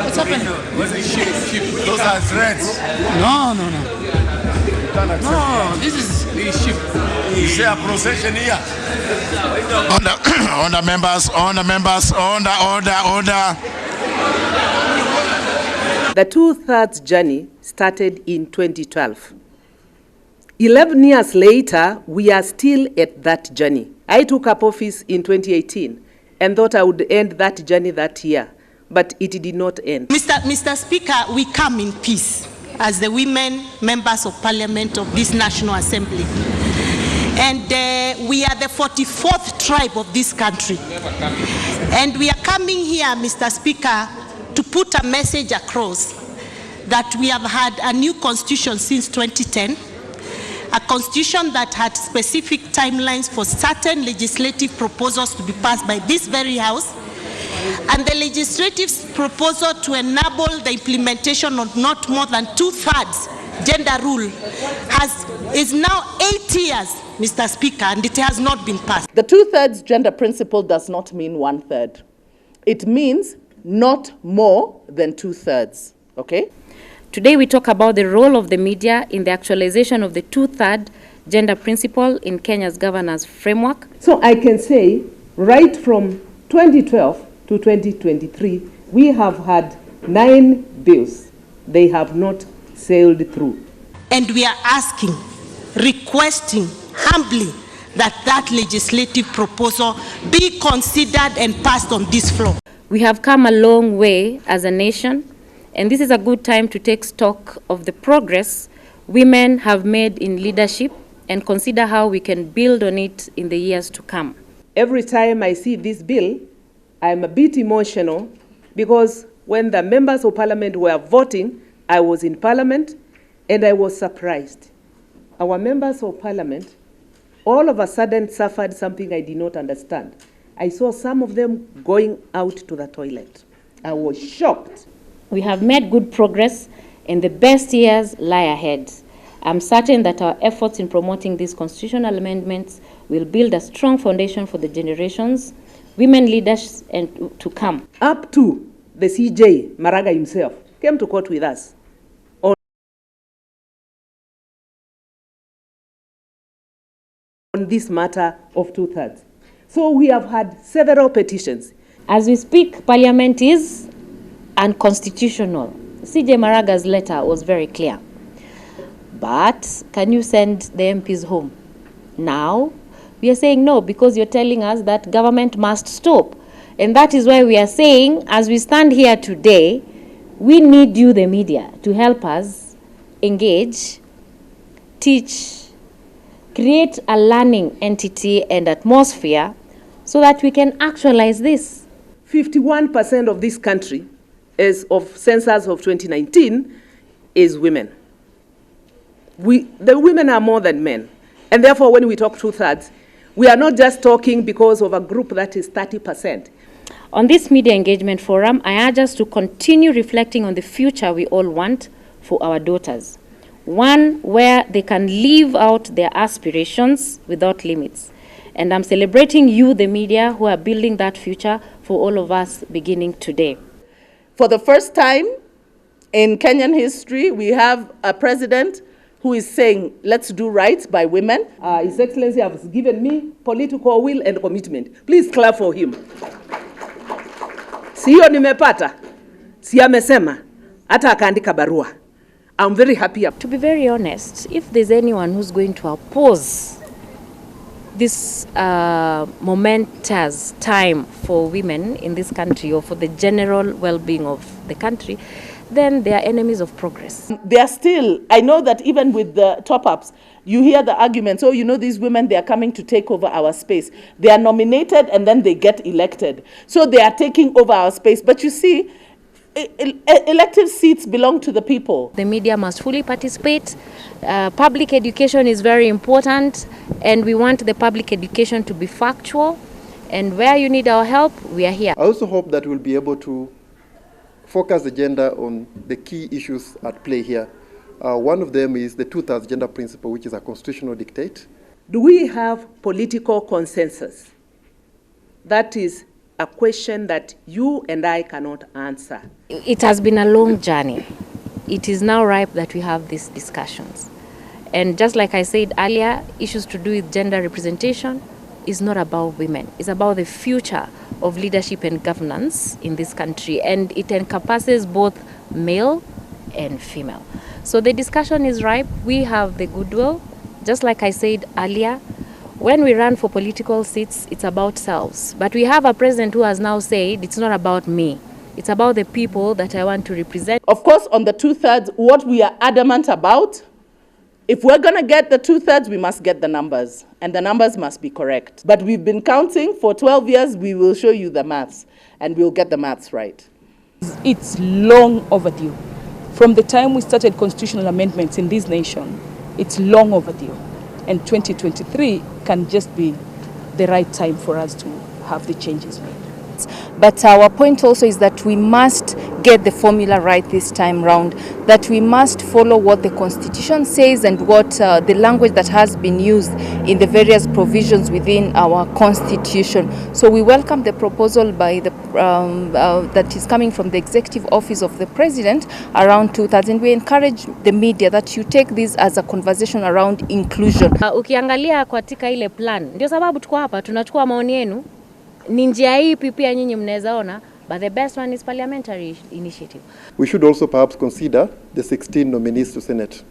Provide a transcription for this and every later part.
What's happening? Those are threats. No. No, This is the sheep. you see a procession here. Order members, order. The two-thirds journey started in 2012. 11 years later, we are still at that journey. I took up office in 2018 and thought I would end that journey that year, but it did not end. Mr. Speaker, we come in peace as the women members of Parliament of this National Assembly. And we are the 44th tribe of this country. And we are coming here, Mr. Speaker, to put a message across that we have had a new constitution since 2010, a constitution that had specific timelines for certain legislative proposals to be passed by this very House, and the legislative proposal to enable the implementation of not more than two-thirds gender rule is now 8 years, Mr. Speaker, and it has not been passed. The two-thirds gender principle does not mean one-third. It means not more than two-thirds, okay? Today we talk about the role of the media in the actualization of the two-third gender principle in Kenya's governance framework. So I can say, right from 2012 to 2023, we have had 9 bills. They have not sailed through. And we are asking, requesting humbly that legislative proposal be considered and passed on this floor. We have come a long way as a nation, and this is a good time to take stock of the progress women have made in leadership and consider how we can build on it in the years to come. Every time I see this bill, I'm a bit emotional because when the members of Parliament were voting, I was in Parliament and I was surprised. Our members of Parliament all of a sudden suffered something I did not understand. I saw some of them going out to the toilet. I was shocked. We have made good progress and the best years lie ahead. I'm certain that our efforts in promoting these constitutional amendments will build a strong foundation for the generations, women leaders and to come. Up to the CJ, Maraga himself, came to court with us on this matter of two-thirds. So we have had several petitions. As we speak, Parliament is unconstitutional. CJ Maraga's letter was very clear. But can you send the MPs home? Now, we are saying no because you're telling us that government must stop. And that is why we are saying, as we stand here today, we need you, the media, to help us engage, teach, create a learning entity and atmosphere so that we can actualize this. 51% of this country, as of census of 2019, is women. The women are more than men. And therefore, when we talk two-thirds, we are not just talking because of a group that is 30%. On this media engagement forum, I urge us to continue reflecting on the future we all want for our daughters. One where they can live out their aspirations without limits. And I'm celebrating you, the media, who are building that future for all of us beginning today. For the first time in Kenyan history, we have a president who is saying, let's do right by women. His Excellency has given me political will and commitment. Please clap for him. Siyo nimepata, si amesema, hata akaandika barua. I'm very happy. To be very honest, if there's anyone who's going to oppose this momentous time for women in this country or for the general well-being of the country, then they are enemies of progress. They are still, I know that even with the top-ups, you hear the arguments, oh, you know, these women, they are coming to take over our space. They are nominated and then they get elected. So they are taking over our space. But you see, elective seats belong to the people. The media must fully participate. Public education is very important, and we want the public education to be factual. And where you need our help, we are here. I also hope that we'll be able to focus the agenda on the key issues at play here. One of them is the two-thirds gender principle, which is a constitutional dictate. Do we have political consensus that is a question that you and I cannot answer. It has been a long journey. It is now ripe that we have these discussions. And just like I said earlier, issues to do with gender representation is not about women. It's about the future of leadership and governance in this country. And it encompasses both male and female. So the discussion is ripe. We have the goodwill. Just like I said earlier, when we run for political seats, it's about selves. But we have a president who has now said, it's not about me. It's about the people that I want to represent. Of course, on the 2/3, what we are adamant about, if we're going to get the 2/3, we must get the numbers. And the numbers must be correct. But we've been counting for 12 years. We will show you the maths. And we'll get the maths right. It's long overdue. From the time we started constitutional amendments in this nation, it's long overdue. And 2023 can just be the right time for us to have the changes made. But our point also is that we must get the formula right this time round, that we must follow what the Constitution says and what the language that has been used in the various provisions within our Constitution. So we welcome the proposal by the that is coming from the Executive Office of the President around 2/3, and we encourage the media that you take this as a conversation around inclusion. Ukiangalia katika ile plan, ndio sababu tuko hapa tunachukua maoni yenu. Ni njia ipi pia nyinyi mnaweza ona, but the best one is parliamentary initiative. We should also perhaps consider the 16 nominees to Senate.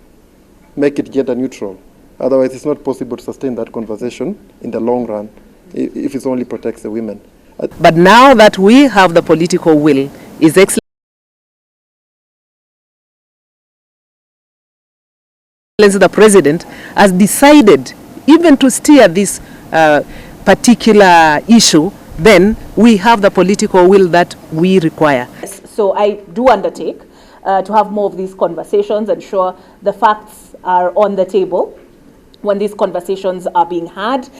Make it gender neutral. Otherwise, it's not possible to sustain that conversation in the long run if it only protects the women. But now that we have the political will, His Excellency the President has decided even to steer this particular issue, then we have the political will that we require. So I do undertake to have more of these conversations, ensure the facts are on the table when these conversations are being had.